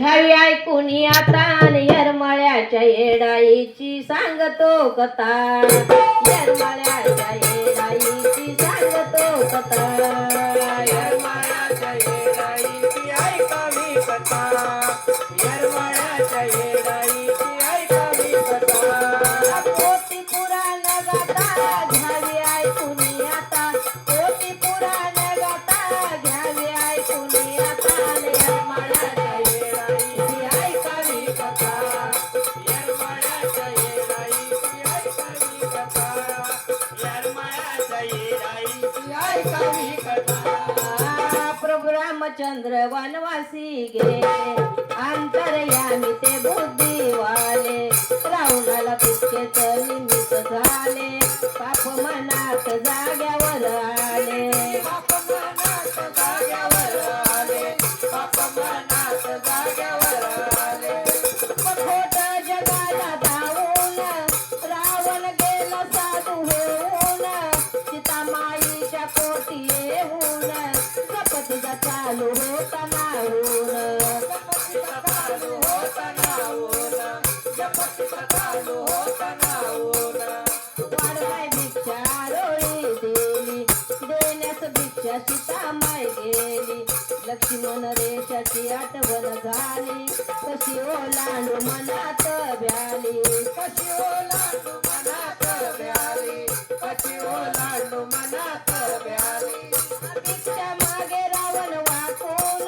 घ्यावी ऐकून आता येरमाळ्याच्या येडाईची सांगतो कथा. येरमाळ्याच्या येडाईची सांगतो कथा. येरमाळ्याच्या येडाईची ऐकावी कथा. येरमाळ्याच्या येडाईची ऐकावी कथा. पोटी पुराण गाता घ्यावी ऐकून आता. पोटी पुराण गाता घ्यावी ऐकून आता. येरमाळ्याच्या येडाईची ऐकावी कथा. येरमाळ्याच्या येडाईची ऐकावी कथा. येरमाळ्याच्या येडाईची ऐकावी कथा. प्रभू रामचंद्र वनवासी गेले अंतर्यामी ते बुद्धिवाले. रावणाला तितकेच निमित्त झाले पाप मनात जाग्यावर आले. पाप मनात जाग्यावर आले. पाप मनात जाग्यावर आले. खोट जगाला धावून रावण गेला साधू होऊन. सीतामाईच्या कोटी येऊन गणपतीचा चालू होता नाहून. गणपतीचा चालू होता नाहून. गणपतीचा चालू होता नाहून. वाढवाय भिक्षा रोळी दिली देण्यास भिक्षा सीतामाई गेली. लक्ष्मण रेषाची आठवण झाली कशी ओलांडू मनात भ्याली. कशी ओलांडू मनात भ्याली. कशी ओलांडू मनात भ्याली. भिक्षा मागे रावण वाकून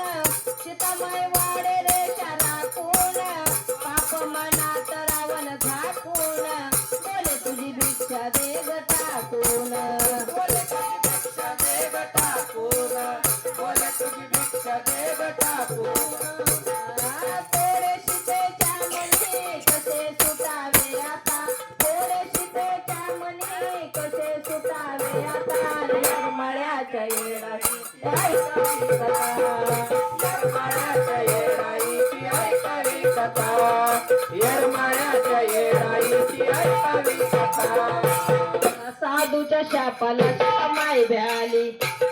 सीतामाई वाडे रेषा राखून. पाप मनात रावण झाकून बोले तुझी भिक्षा दे ग टाकून. बोले तुझी भिक्षा दे ग टाकून. बोले तुझी भिक्षा दे ग टाकून. थोडे सीतेच्या मनी कसे सुटावे आता. थोडे सीतेच्या मनी कसे सुटावे आता. येरमाळ्याच्या येडाईची ऐकावी कथा. येरमाळ्याच्या येडाईची ऐकावी कथा. येरमाळ्याच्या येडाईची ऐकावी कथा. साधूच्या शापाला सीतामाई भ्याली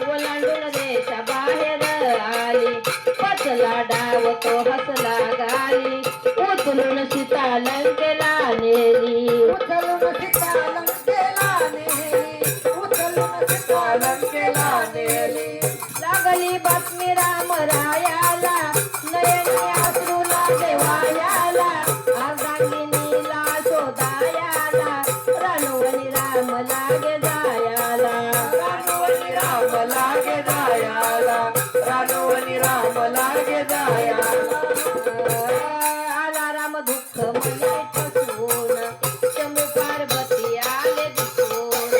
ओलांडून देशा बाहेर आली. पचला डाव तो हसला गाली उचलून सीता लंकेला नेली. उचलून सीता लंकेला नेली. उचलून सीता लंकेला नेली. लागली बातमी राम रायाला नयनी अश्रू लागे वायाला. अर्धांगिनीला शोधायाला रणवणी राम लागे जायाला. रानवणी राम लागे जायाला. रानवणी राम लागे जायाला. आला राम दुःख मने ठसवून शंभू पार्वती आले दिसून.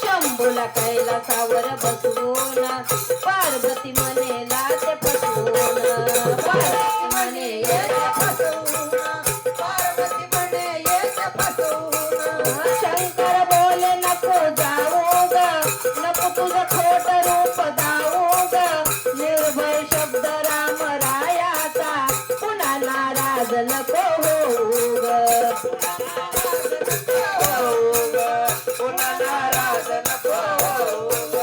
शंभूला कैलासावर बसवून पार्वती मनेला ते फसवून. पार्वती म्हणे येते फसवून. पार्वती म्हणे येते फसवून. शंकर बोले नको जाऊ ग नको तुझं खोट रूप दाऊ ग. निर्भय शब्द राम रायाचा पुन्हा नाराज नको होऊ ग. पुन्हा नाराज नको होऊ ग.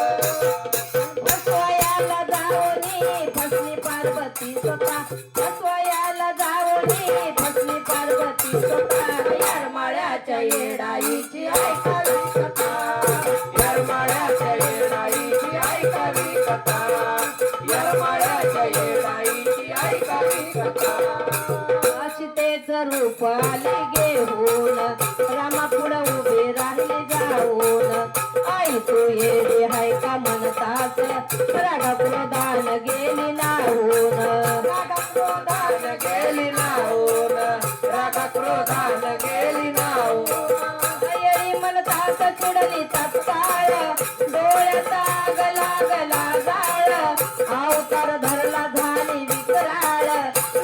फसवायाला जाऊनी फसली पार्वती स्वतः. फसवायाला जाऊनी फसली पार्वती स्वतः. येरमाळ्याच्या येडाईची ऐकावी कथा. येरमाळ्याच्या येडाईची ऐकावी कथा. येरमाळ्याच्या येडाईची ऐकावी कथा. सीतेचं रूप आले घेऊन रामा पुढं उभे राहिले जाऊन. आई तू येडे हाय का म्हणतास रागा क्रोधान गेली नाहून. रागा क्रोधान गेली नाहून. रागा क्रोधान गेली नाहून. येळी म्हणतास चिडली तत्काळ डोळ्यात आग लागला जाळ. अवतार धरला झाली विकराळ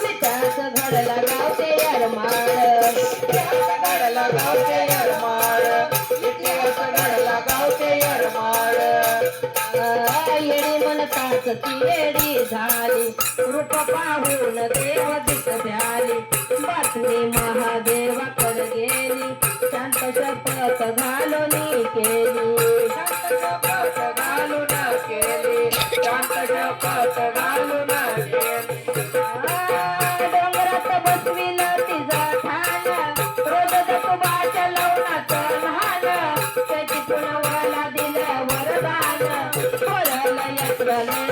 विचारच घडला गावते येरमाळ. घडला गावते येरमाळ. इतिहास घडला गावते येरमाळ. येडी म्हणताच ती येडी झाली रूप पाहून देव दिस भ्याली. बातमी महादेवाकडे गेली शांत शपथ घालून केली. शांत शपथ घालून केली. शांत शपथ घालून केली. उरले